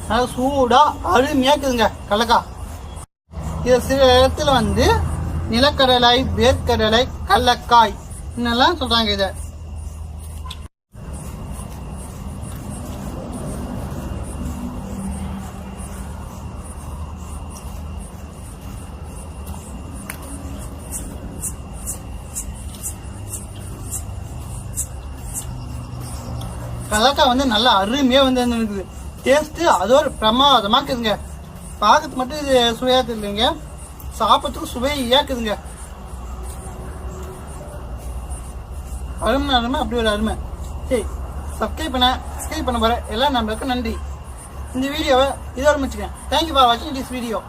நல்லா சூடாக அருமையாக இருக்குதுங்க கடலக்காய். இது சில இடத்துல வந்து நிலக்கடலை, வேர்க்கடலை, கடலக்காய் என்னெல்லாம் சொல்கிறாங்க. இதை கடலக்காய் வந்து நல்லா அருமையாக வந்து இருக்குது. டேஸ்ட்டு அதோட பிரமாதமாக இருக்குதுங்க. பார்க்கறதுக்கு மட்டும் இது சுவையாக இல்லைங்க, சாப்பிட்றதுக்கு சுவையாக இருக்குதுங்க. அருமை அப்படி ஒரு அருமை. சரி, சப்ஸ்கிரைப் பண்ண போகிறேன் எல்லாம் நம்மளுக்கு நன்றி. இந்த வீடியோவை இதோட முடிச்சுக்கேன். தேங்க்யூ ஃபார் வாட்சிங் திஸ் வீடியோ.